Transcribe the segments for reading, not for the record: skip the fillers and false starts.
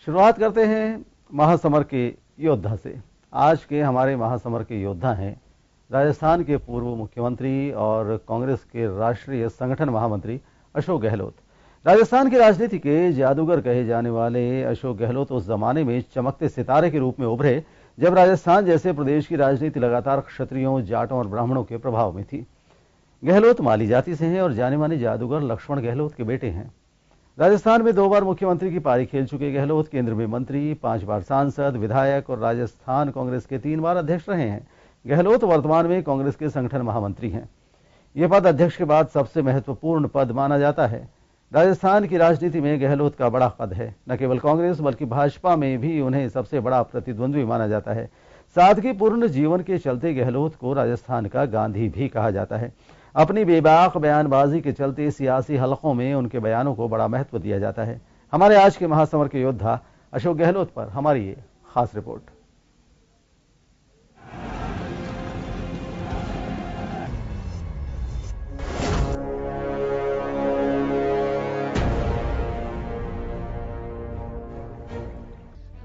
शुरुआत करते हैं महासमर के योद्धा से। आज के हमारे महासमर के योद्धा हैं राजस्थान के पूर्व मुख्यमंत्री और कांग्रेस के राष्ट्रीय संगठन महामंत्री अशोक गहलोत। राजस्थान की राजनीति के जादूगर कहे जाने वाले अशोक गहलोत उस जमाने में चमकते सितारे के रूप में उभरे जब राजस्थान जैसे प्रदेश की राजनीति लगातार क्षत्रियों, जाटों और ब्राह्मणों के प्रभाव में थी। गहलोत माली जाति से हैं और जाने माने जादूगर लक्ष्मण गहलोत के बेटे हैं। राजस्थान में 2 बार मुख्यमंत्री की पारी खेल चुके गहलोत केंद्र में मंत्री, 5 बार सांसद, विधायक और राजस्थान कांग्रेस के 3 बार अध्यक्ष रहे हैं। गहलोत वर्तमान में कांग्रेस के संगठन महामंत्री हैं। यह पद अध्यक्ष के बाद सबसे महत्वपूर्ण पद माना जाता है। राजस्थान की राजनीति में गहलोत का बड़ा कद है। न केवल कांग्रेस बल्कि भाजपा में भी उन्हें सबसे बड़ा प्रतिद्वंद्वी माना जाता है। सादगीपूर्ण जीवन के चलते गहलोत को राजस्थान का गांधी भी कहा जाता है। अपनी बेबाक बयानबाजी के चलते सियासी हलकों में उनके बयानों को बड़ा महत्व दिया जाता है। हमारे आज के महासमर के योद्धा अशोक गहलोत पर हमारी ये खास रिपोर्ट।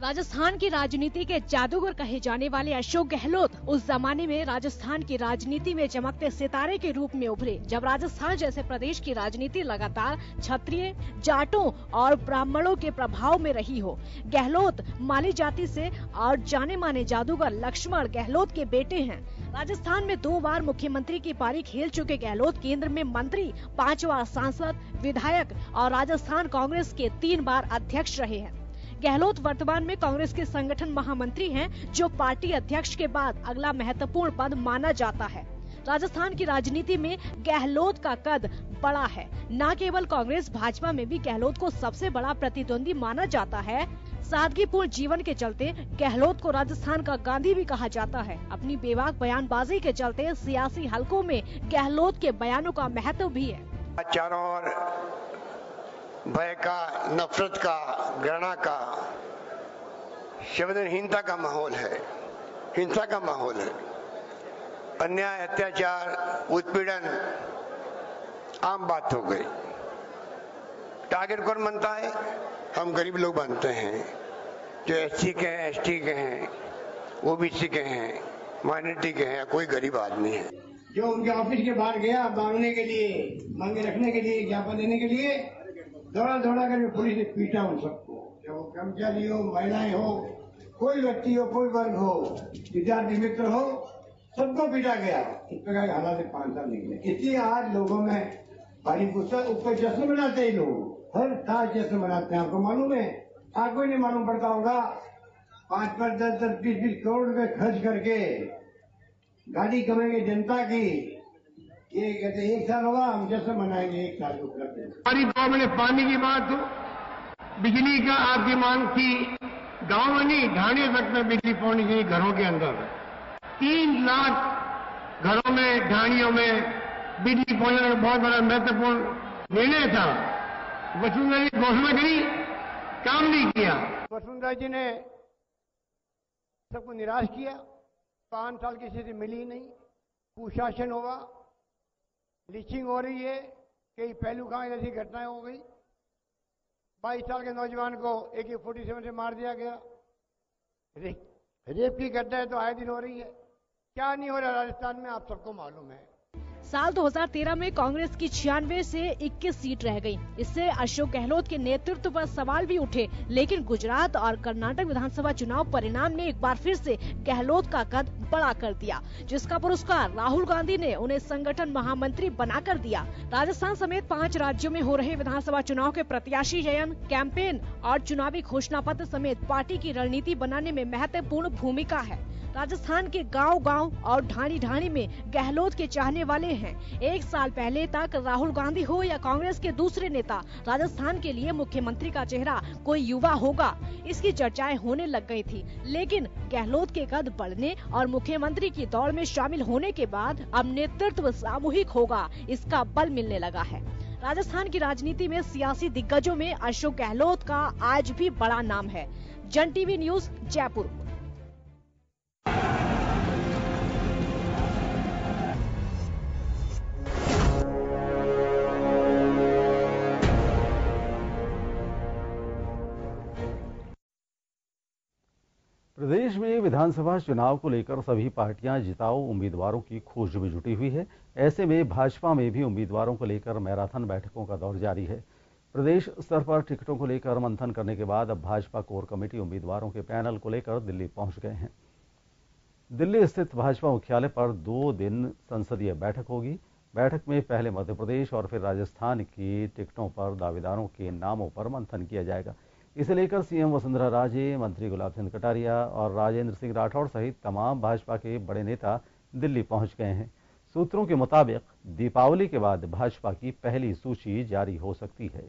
राजस्थान की राजनीति के जादूगर कहे जाने वाले अशोक गहलोत उस जमाने में राजस्थान की राजनीति में चमकते सितारे के रूप में उभरे जब राजस्थान जैसे प्रदेश की राजनीति लगातार क्षत्रिय, जाटों और ब्राह्मणों के प्रभाव में रही हो। गहलोत माली जाति से और जाने माने जादूगर लक्ष्मण गहलोत के बेटे हैं। राजस्थान में 2 बार मुख्यमंत्री की पारी खेल चुके गहलोत केंद्र में मंत्री, 5 बार सांसद, विधायक और राजस्थान कांग्रेस के 3 बार अध्यक्ष रहे हैं। गहलोत वर्तमान में कांग्रेस के संगठन महामंत्री हैं, जो पार्टी अध्यक्ष के बाद अगला महत्वपूर्ण पद माना जाता है। राजस्थान की राजनीति में गहलोत का कद बड़ा है। न केवल कांग्रेस, भाजपा में भी गहलोत को सबसे बड़ा प्रतिद्वंदी माना जाता है। सादगीपूर्ण जीवन के चलते गहलोत को राजस्थान का गांधी भी कहा जाता है। अपनी बेबाक बयानबाजी के चलते सियासी हलकों में गहलोत के बयानों का महत्व भी है। चारों ओर भय का, नफरत का, घृणा का, संवेदनहीनता का माहौल है, हिंसा का माहौल है। अन्याय, अत्याचार, उत्पीड़न आम बात हो गई। टारगेट कौन बनता है? हम गरीब लोग बनते हैं, जो एससी के हैं, एसटी के हैं, ओबीसी के हैं, माइनॉरिटी के हैं, कोई गरीब आदमी है जो उनके ऑफिस के बाहर गया मांगने के लिए, मांगे रखने के लिए, ज्ञापन देने के लिए, दौड़ा दौड़ा कर पुलिस ने पीटा उन सबको। चाहे वो कर्मचारी हो, महिलाएं हो, कोई व्यक्ति हो, कोई वर्ग हो, विद्यार्थी मित्र हो, सबको पीटा गया। इस प्रकार के हालात से 5 साल निकले। इसलिए आज लोगों में भारी गुस्सा, ऊपर जश्न मनाते हैं लोग, हर साल जश्न मनाते हैं। आपको मालूम है, आपको नहीं मालूम पड़ता होगा, 5 10 20 करोड़ रुपए खर्च करके गाड़ी कमाएंगे जनता की। ये कहते 1 साल होगा, हम जैसे मनाएंगे 1 साल को करते हैं। हमारी गाँव में पानी की बात हो, बिजली का आपकी मांग थी, गांव में नहीं, ढाणी तक में बिजली पहुंचनी चाहिए घरों के अंदर। 3 लाख घरों में, ढाणियों में बिजली पहुंचने का बहुत बड़ा महत्वपूर्ण निर्णय था। वसुंधरा जी घोषणा करी, काम नहीं किया। वसुंधरा जी ने सबको निराश किया। 5 साल किसी से मिली नहीं, कुशासन होगा, लीचिंग हो रही है, कई पहलू कहाँ ऐसी घटनाएं हो गई। 22 साल के नौजवान को AK-47 से मार दिया गया। रेप की घटनाएं तो आए दिन हो रही है। क्या नहीं हो रहा राजस्थान में, आप सबको मालूम है। साल 2013 में कांग्रेस की 96 से 21 सीट रह गई। इससे अशोक गहलोत के नेतृत्व पर सवाल भी उठे, लेकिन गुजरात और कर्नाटक विधानसभा चुनाव परिणाम ने एक बार फिर से गहलोत का कद बड़ा कर दिया, जिसका पुरस्कार राहुल गांधी ने उन्हें संगठन महामंत्री बनाकर दिया। राजस्थान समेत 5 राज्यों में हो रहे विधानसभा चुनाव के प्रत्याशी चयन, कैंपेन और चुनावी घोषणा पत्र समेत पार्टी की रणनीति बनाने में महत्वपूर्ण भूमिका है। राजस्थान के गांव-गांव और ढाणी-ढाणी में गहलोत के चाहने वाले हैं। 1 साल पहले तक राहुल गांधी हो या कांग्रेस के दूसरे नेता, राजस्थान के लिए मुख्यमंत्री का चेहरा कोई युवा होगा, इसकी चर्चाएं होने लग गई थी। लेकिन गहलोत के कद बढ़ने और मुख्यमंत्री की दौड़ में शामिल होने के बाद अब नेतृत्व सामूहिक होगा, इसका बल मिलने लगा है। राजस्थान की राजनीति में सियासी दिग्गजों में अशोक गहलोत का आज भी बड़ा नाम है। जन टीवी न्यूज, जयपुर। प्रदेश में विधानसभा चुनाव को लेकर सभी पार्टियां जिताऊ उम्मीदवारों की खोज में जुटी हुई है। ऐसे में भाजपा में भी उम्मीदवारों को लेकर मैराथन बैठकों का दौर जारी है। प्रदेश स्तर पर टिकटों को लेकर मंथन करने के बाद अब भाजपा कोर कमेटी उम्मीदवारों के पैनल को लेकर दिल्ली पहुंच गए हैं। दिल्ली स्थित भाजपा मुख्यालय पर 2 दिन संसदीय बैठक होगी। बैठक में पहले मध्य प्रदेश और फिर राजस्थान की टिकटों पर दावेदारों के नामों पर मंथन किया जाएगा। इसे लेकर सीएम वसुंधरा राजे, मंत्री गुलाब चंद कटारिया और राजेंद्र सिंह राठौड़ सहित तमाम भाजपा के बड़े नेता दिल्ली पहुंच गए हैं। सूत्रों के मुताबिक दीपावली के बाद भाजपा की पहली सूची जारी हो सकती है।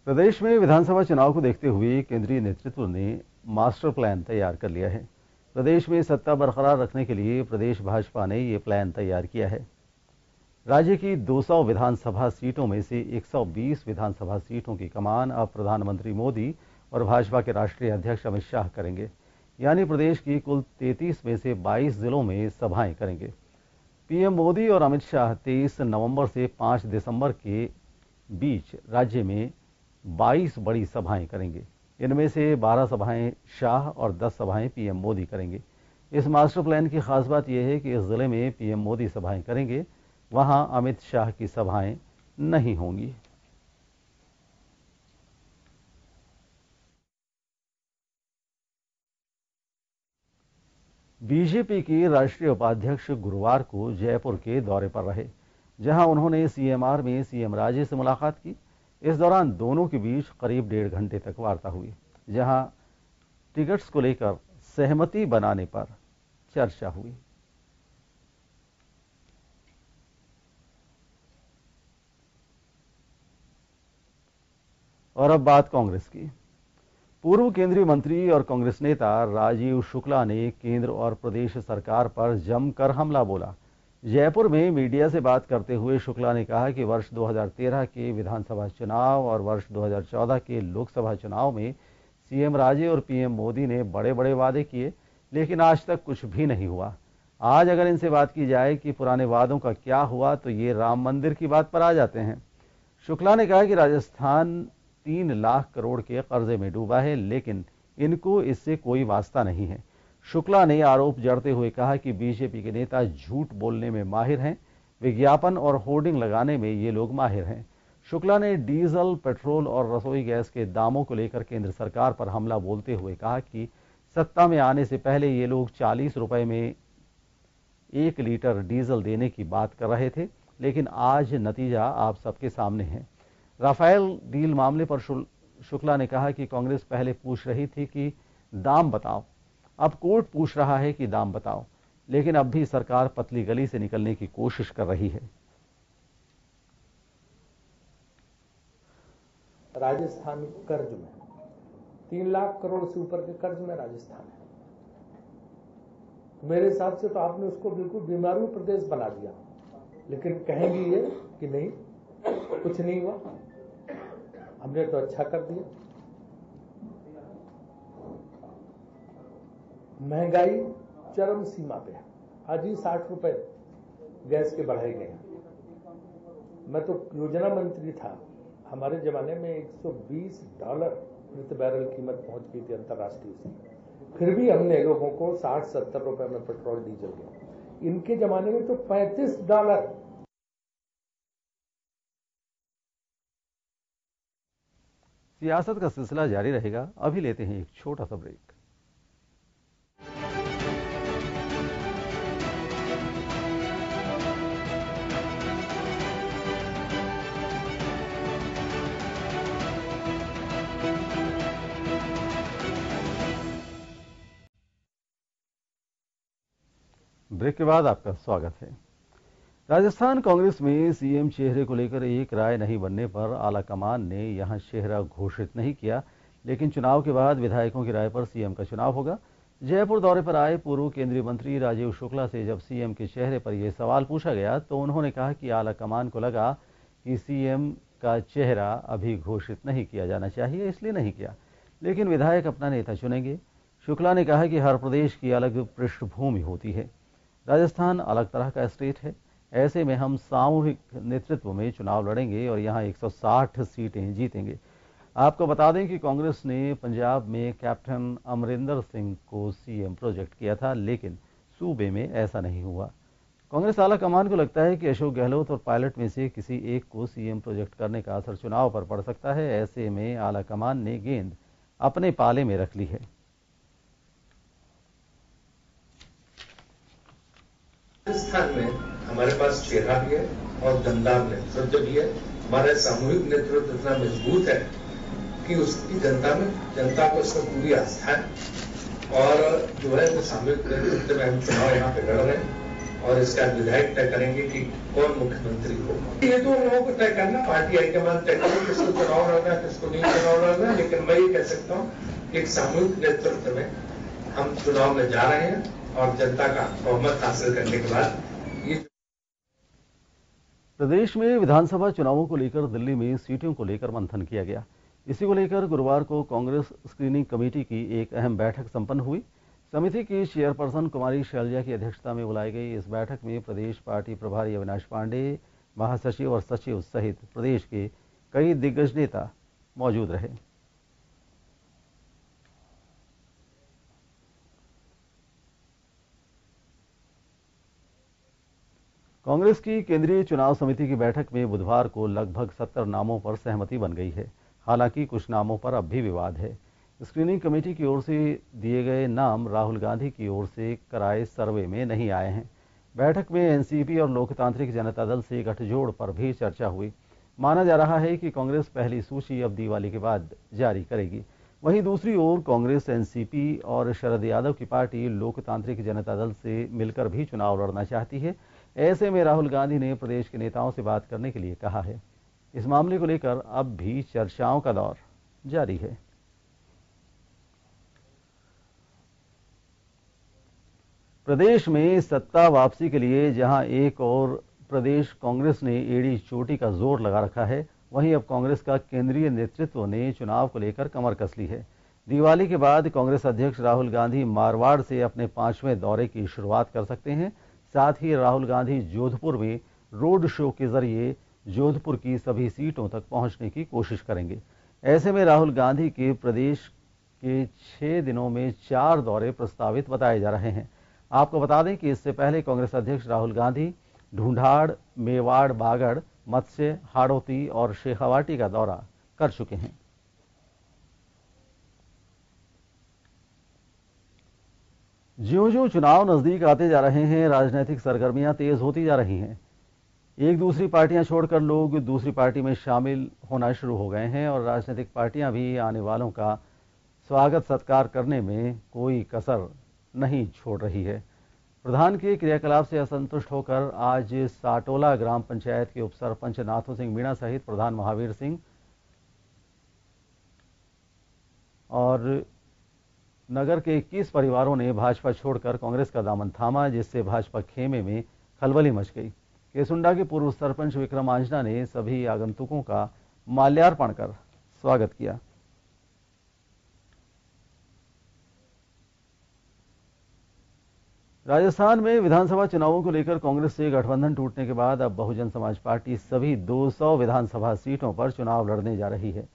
प्रदेश में विधानसभा चुनाव को देखते हुए केंद्रीय नेतृत्व ने मास्टर प्लान तैयार कर लिया है। प्रदेश में सत्ता बरकरार रखने के लिए प्रदेश भाजपा ने ये प्लान तैयार किया है। राज्य की 200 विधानसभा सीटों में से 120 विधानसभा सीटों की कमान अब प्रधानमंत्री मोदी और भाजपा के राष्ट्रीय अध्यक्ष अमित शाह करेंगे। यानी प्रदेश की कुल 33 में से 22 जिलों में सभाएं करेंगे। पीएम मोदी और अमित शाह 23 नवंबर से 5 दिसंबर के बीच राज्य में 22 बड़ी सभाएं करेंगे। इनमें से 12 सभाएं शाह और 10 सभाएं पीएम मोदी करेंगे। इस मास्टर प्लान की खास बात यह है कि इस जिले में पीएम मोदी सभाएं करेंगे, वहां अमित शाह की सभाएं नहीं होंगी। बीजेपी की राष्ट्रीय उपाध्यक्ष गुरुवार को जयपुर के दौरे पर रहे, जहां उन्होंने सीएमआर में सीएम राजे से मुलाकात की। इस दौरान दोनों के बीच करीब 1.5 घंटे तक वार्ता हुई, जहां टिकट्स को लेकर सहमति बनाने पर चर्चा हुई। और अब बात कांग्रेस की। पूर्व केंद्रीय मंत्री और कांग्रेस नेता राजीव शुक्ला ने केंद्र और प्रदेश सरकार पर जमकर हमला बोला। जयपुर में मीडिया से बात करते हुए शुक्ला ने कहा कि वर्ष 2013 के विधानसभा चुनाव और वर्ष 2014 के लोकसभा चुनाव में सीएम राजे और पीएम मोदी ने बड़े बड़े वादे किए, लेकिन आज तक कुछ भी नहीं हुआ। आज अगर इनसे बात की जाए कि पुराने वादों का क्या हुआ, तो ये राम मंदिर की बात पर आ जाते हैं। शुक्ला ने कहा कि राजस्थान 3 लाख करोड़ के कर्जे में डूबा है, लेकिन इनको इससे कोई वास्ता नहीं है। शुक्ला ने आरोप जड़ते हुए कहा कि बीजेपी के नेता झूठ बोलने में माहिर हैं, विज्ञापन और होर्डिंग लगाने में ये लोग माहिर हैं। शुक्ला ने डीजल, पेट्रोल और रसोई गैस के दामों को लेकर केंद्र सरकार पर हमला बोलते हुए कहा कि सत्ता में आने से पहले ये लोग 40 रुपए में 1 लीटर डीजल देने की बात कर रहे थे, लेकिन आज नतीजा आप सबके सामने है। राफेल डील मामले पर शुक्ला ने कहा कि कांग्रेस पहले पूछ रही थी कि दाम बताओ, अब कोर्ट पूछ रहा है कि दाम बताओ, लेकिन अब भी सरकार पतली गली से निकलने की कोशिश कर रही है। राजस्थान कर्ज में 3 लाख करोड़ से ऊपर के कर्ज में राजस्थान है। मेरे हिसाब से तो आपने उसको बिल्कुल बीमारू प्रदेश बना दिया, लेकिन कहेंगे ये कि नहीं, कुछ नहीं हुआ, हमने तो अच्छा कर दिया। महंगाई चरम सीमा पे है। आज ही 60 रुपए गैस के बढ़ाए गए। मैं तो योजना मंत्री था, हमारे जमाने में $120 प्रति बैरल कीमत पहुंच गई थी अंतर्राष्ट्रीय से, फिर भी हमने लोगों को 60-70 रुपए में पेट्रोल डीजल दिया। इनके जमाने में तो $35। सियासत का सिलसिला जारी रहेगा। अभी लेते हैं एक छोटा सा ब्रेक। ब्रेक के बाद आपका स्वागत है। राजस्थान कांग्रेस में सीएम चेहरे को लेकर एक राय नहीं बनने पर आलाकमान ने यहां चेहरा घोषित नहीं किया, लेकिन चुनाव के बाद विधायकों की राय पर सीएम का चुनाव होगा। जयपुर दौरे पर आए पूर्व केंद्रीय मंत्री राजीव शुक्ला से जब सीएम के चेहरे पर यह सवाल पूछा गया, तो उन्होंने कहा कि आलाकमान को लगा कि सीएम का चेहरा अभी घोषित नहीं किया जाना चाहिए, इसलिए नहीं किया, लेकिन विधायक अपना नेता चुनेंगे। शुक्ला ने कहा कि हर प्रदेश की अलग पृष्ठभूमि होती है। राजस्थान अलग तरह का स्टेट है। ऐसे में हम सामूहिक नेतृत्व में चुनाव लड़ेंगे और यहां 160 सीटें जीतेंगे। आपको बता दें कि कांग्रेस ने पंजाब में कैप्टन अमरिंदर सिंह को सीएम प्रोजेक्ट किया था, लेकिन सूबे में ऐसा नहीं हुआ। कांग्रेस आला कमान को लगता है कि अशोक गहलोत और पायलट में से किसी एक को सीएम प्रोजेक्ट करने का असर चुनाव पर पड़ सकता है। ऐसे में आला कमान ने गेंद अपने पाले में रख ली है। राजस्थान में हमारे पास चेहरा भी है और दमदार नेतृत्व भी है। हमारा सामूहिक नेतृत्व इतना मजबूत है कि उसकी जनता को इसमें पूरी आस्था है और जो है वो सामूहिक नेतृत्व में हम चुनाव यहाँ पे लड़ रहे हैं और इसका विधायक तय करेंगे कि कौन मुख्यमंत्री हो। ये तो लोगों को तय करना, पार्टी हाईकमान तय करें किसको चुनाव लड़ना है, किसको नहीं चुनाव लड़ना है। लेकिन मैं ये कह सकता हूँ कि एक सामूहिक नेतृत्व में हम चुनाव में जा रहे हैं और जनता का बहुमत हासिल करने के बाद ये प्रदेश में विधानसभा चुनावों को लेकर दिल्ली में सीटों को लेकर मंथन किया गया। इसी को लेकर गुरुवार को कांग्रेस स्क्रीनिंग कमेटी की एक अहम बैठक संपन्न हुई। समिति की चेयरपर्सन कुमारी शैलजा की अध्यक्षता में बुलाई गई इस बैठक में प्रदेश पार्टी प्रभारी अविनाश पांडे, महासचिव और सचिव सहित प्रदेश के कई दिग्गज नेता मौजूद रहे। कांग्रेस की केंद्रीय चुनाव समिति की बैठक में बुधवार को लगभग 70 नामों पर सहमति बन गई है। हालांकि कुछ नामों पर अब भी विवाद है। स्क्रीनिंग कमेटी की ओर से दिए गए नाम राहुल गांधी की ओर से कराए सर्वे में नहीं आए हैं। बैठक में एनसीपी और लोकतांत्रिक जनता दल से गठजोड़ पर भी चर्चा हुई। माना जा रहा है कि कांग्रेस पहली सूची अब दिवाली के बाद जारी करेगी। वहीं दूसरी ओर कांग्रेस, एनसीपी और शरद यादव की पार्टी लोकतांत्रिक जनता दल से मिलकर भी चुनाव लड़ना चाहती है। ऐसे में राहुल गांधी ने प्रदेश के नेताओं से बात करने के लिए कहा है। इस मामले को लेकर अब भी चर्चाओं का दौर जारी है। प्रदेश में सत्ता वापसी के लिए जहां एक और प्रदेश कांग्रेस ने एड़ी चोटी का जोर लगा रखा है, वहीं अब कांग्रेस का केंद्रीय नेतृत्व ने चुनाव को लेकर कमर कस ली है। दिवाली के बाद कांग्रेस अध्यक्ष राहुल गांधी मारवाड़ से अपने 5वें दौरे की शुरुआत कर सकते हैं। साथ ही राहुल गांधी जोधपुर में रोड शो के जरिए जोधपुर की सभी सीटों तक पहुंचने की कोशिश करेंगे। ऐसे में राहुल गांधी के प्रदेश के 6 दिनों में 4 दौरे प्रस्तावित बताए जा रहे हैं। आपको बता दें कि इससे पहले कांग्रेस अध्यक्ष राहुल गांधी ढूंढाड़, मेवाड़, बागड़, मत्स्य, हाड़ौती और शेखावाटी का दौरा कर चुके हैं। ज्यों-ज्यों चुनाव नजदीक आते जा रहे हैं, राजनीतिक सरगर्मियां तेज होती जा रही हैं। एक दूसरी पार्टियां छोड़कर लोग दूसरी पार्टी में शामिल होना शुरू हो गए हैं और राजनीतिक पार्टियां भी आने वालों का स्वागत सत्कार करने में कोई कसर नहीं छोड़ रही है। प्रधान के क्रियाकलाप से असंतुष्ट होकर आज साटोला ग्राम पंचायत के उपसरपंच नाथू सिंह मीणा सहित प्रधान महावीर सिंह और नगर के 21 परिवारों ने भाजपा छोड़कर कांग्रेस का दामन थामा, जिससे भाजपा खेमे में खलबली मच गई। केसुंडा के पूर्व सरपंच विक्रम आंजना ने सभी आगंतुकों का माल्यार्पण कर स्वागत किया। राजस्थान में विधानसभा चुनावों को लेकर कांग्रेस से गठबंधन टूटने के बाद अब बहुजन समाज पार्टी सभी 200 विधानसभा सीटों पर चुनाव लड़ने जा रही है।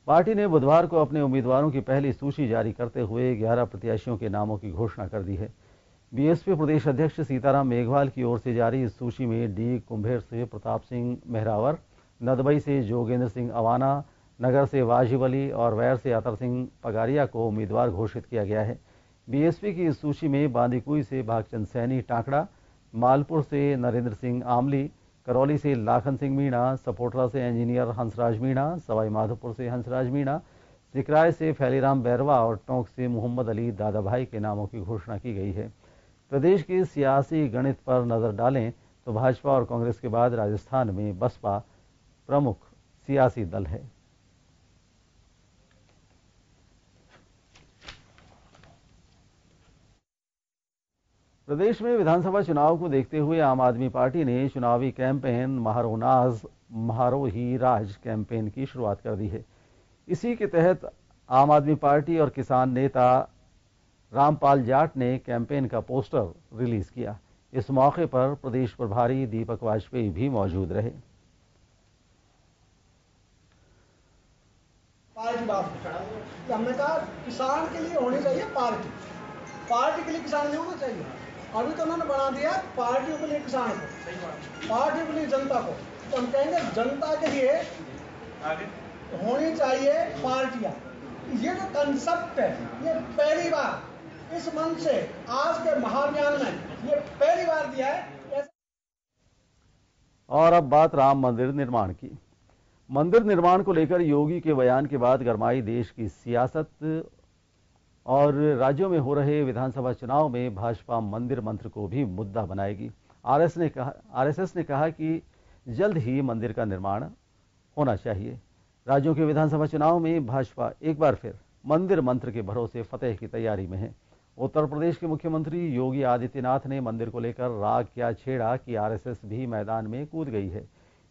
पार्टी ने बुधवार को अपने उम्मीदवारों की पहली सूची जारी करते हुए 11 प्रत्याशियों के नामों की घोषणा कर दी है। बीएसपी प्रदेश अध्यक्ष सीताराम मेघवाल की ओर से जारी इस सूची में डी कुंभेर से प्रताप सिंह मेहरावर, नदबई से जोगेंद्र सिंह अवाना, नगर से वाजिब अली और वैर से अतर सिंह पगारिया को उम्मीदवार घोषित किया गया है। बीएसपी की इस सूची में बांदीकुई से भागचंद सैनी टाकड़ा, मालपुर से नरेंद्र सिंह आमली, करौली से लाखन सिंह मीणा, सपोटरा से इंजीनियर हंसराज मीणा, सवाई माधोपुर से हंसराज मीणा, सिकराय से फैलीराम बैरवा और टोंक से मोहम्मद अली दादाभाई के नामों की घोषणा की गई है। प्रदेश के सियासी गणित पर नजर डालें तो भाजपा और कांग्रेस के बाद राजस्थान में बसपा प्रमुख सियासी दल है। प्रदेश में विधानसभा चुनाव को देखते हुए आम आदमी पार्टी ने चुनावी कैंपेन महारो नाज महारो ही राज कैंपेन की शुरुआत कर दी है। इसी के तहत आम आदमी पार्टी और किसान नेता रामपाल जाट ने कैंपेन का पोस्टर रिलीज किया। इस मौके पर प्रदेश प्रभारी दीपक वाजपेयी भी मौजूद रहे। पार्टी बात हमने कहा किसान के लिए होनी चाहिए पार्टी, पार्टी के लिए किसान नहीं होना चाहिए। अभी तो उन्होंने बना दिया पार्टियों के लिए किसान को, पार्टियों के लिए जनता को। तो हम कहेंगे जनता के लिए होनी चाहिए पार्टियां। ये जो कंसेप्ट है ये पहली बार इस मंच से आज के महाअभियान में ये पहली बार दिया है। और अब बात राम मंदिर निर्माण की। मंदिर निर्माण को लेकर योगी के बयान के बाद गरमाई देश की सियासत और राज्यों में हो रहे विधानसभा चुनाव में भाजपा मंदिर मंत्र को भी मुद्दा बनाएगी। आरएसएस ने कहा कि जल्द ही मंदिर का निर्माण होना चाहिए। राज्यों के विधानसभा चुनाव में भाजपा एक बार फिर मंदिर मंत्र के भरोसे फतेह की तैयारी में है। उत्तर प्रदेश के मुख्यमंत्री योगी आदित्यनाथ ने मंदिर को लेकर राग क्या छेड़ा कि आरएसएस भी मैदान में कूद गई है।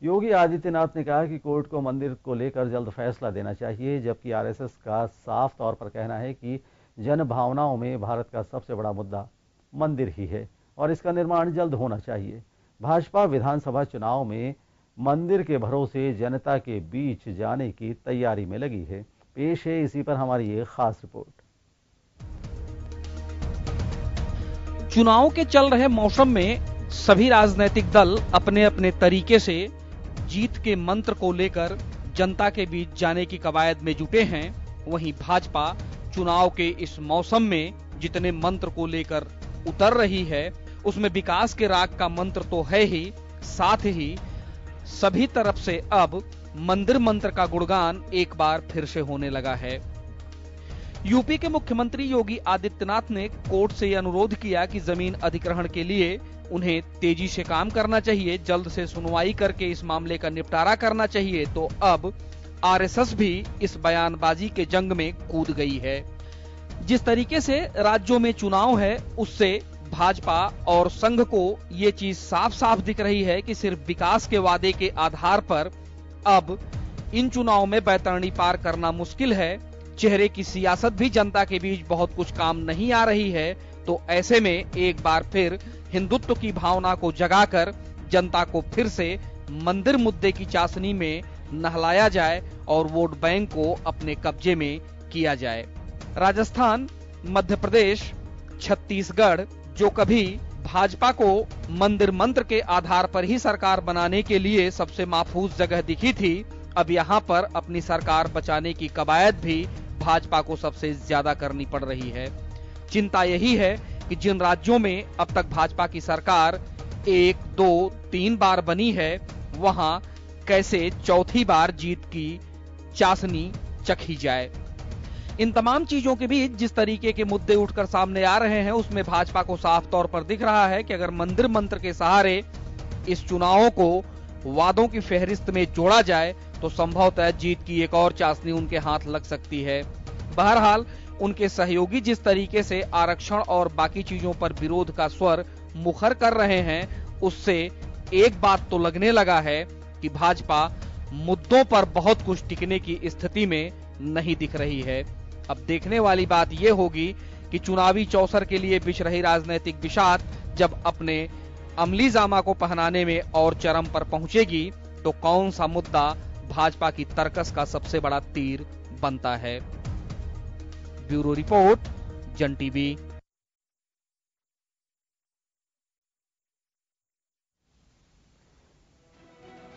योगी आदित्यनाथ ने कहा कि कोर्ट को मंदिर को लेकर जल्द फैसला देना चाहिए, जबकि आरएसएस का साफ तौर पर कहना है कि जन भावनाओं में भारत का सबसे बड़ा मुद्दा मंदिर ही है और इसका निर्माण जल्द होना चाहिए। भाजपा विधानसभा चुनाव में मंदिर के भरोसे जनता के बीच जाने की तैयारी में लगी है। पेश है इसी पर हमारी एक खास रिपोर्ट। चुनाव के चल रहे मौसम में सभी राजनीतिक दल अपने अपने तरीके से जीत के मंत्र को लेकर जनता के बीच जाने की कवायद में जुटे हैं। वहीं भाजपा चुनाव के इस मौसम में जितने मंत्र को लेकर उतर रही है उसमें विकास के राग का मंत्र तो है ही, साथ ही सभी तरफ से अब मंदिर मंत्र का गुणगान एक बार फिर से होने लगा है। यूपी के मुख्यमंत्री योगी आदित्यनाथ ने कोर्ट से यह अनुरोध किया कि जमीन अधिग्रहण के लिए उन्हें तेजी से काम करना चाहिए, जल्द से सुनवाई करके इस मामले का निपटारा करना चाहिए। तो अब आरएसएस भी इस बयानबाजी के जंग में कूद गई है। जिस तरीके से राज्यों में चुनाव है उससे भाजपा और संघ को ये चीज साफ साफ दिख रही है कि सिर्फ विकास के वादे के आधार पर अब इन चुनाव में बैतरणी पार करना मुश्किल है। चेहरे की सियासत भी जनता के बीच बहुत कुछ काम नहीं आ रही है। तो ऐसे में एक बार फिर हिंदुत्व की भावना को जगाकर जनता को फिर से मंदिर मुद्दे की चाशनी में नहलाया जाए और वोट बैंक को अपने कब्जे में किया जाए। राजस्थान, मध्य प्रदेश, छत्तीसगढ़ जो कभी भाजपा को मंदिर मंत्र के आधार पर ही सरकार बनाने के लिए सबसे महफूज जगह दिखी थी, अब यहाँ पर अपनी सरकार बचाने की कवायद भी भाजपा को सबसे ज्यादा करनी पड़ रही है। चिंता यही है कि जिन राज्यों में अब तक भाजपा की सरकार 1, 2, 3 बार बनी है, वहां कैसे चौथी बार जीत की चाशनी चखी जाए। इन तमाम चीजों के बीच जिस तरीके के मुद्दे उठकर सामने आ रहे हैं उसमें भाजपा को साफ तौर पर दिख रहा है कि अगर मंदिर मंत्र के सहारे इस चुनावों को वादों की फहरिस्त में जोड़ा जाए तो संभवतः जीत की एक और चाशनी उनके हाथ लग सकती है। बहरहाल उनके सहयोगी जिस तरीके से आरक्षण और बाकी चीजों पर विरोध का स्वर मुखर कर रहे हैं उससे एक बात तो लगने लगा है कि भाजपा मुद्दों पर बहुत कुछ टिकने की स्थिति में नहीं दिख रही है। अब देखने वाली बात यह होगी कि चुनावी चौसर के लिए बिछ रही राजनीतिक बिसात जब अपने अमली जामा को पहनाने में और चरम पर पहुंचेगी तो कौन सा मुद्दा भाजपा की तर्कस का सबसे बड़ा तीर बनता है। ब्यूरो रिपोर्ट, जन टीवी।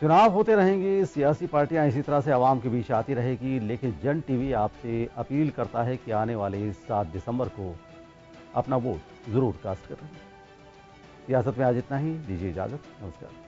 चुनाव होते रहेंगे, सियासी पार्टियां इसी तरह से आवाम के बीच आती रहेगी, लेकिन जन टीवी आपसे अपील करता है कि आने वाले 7 दिसंबर को अपना वोट जरूर कास्ट करें। सियासत में आज इतना ही, दीजिए इजाजत, नमस्कार।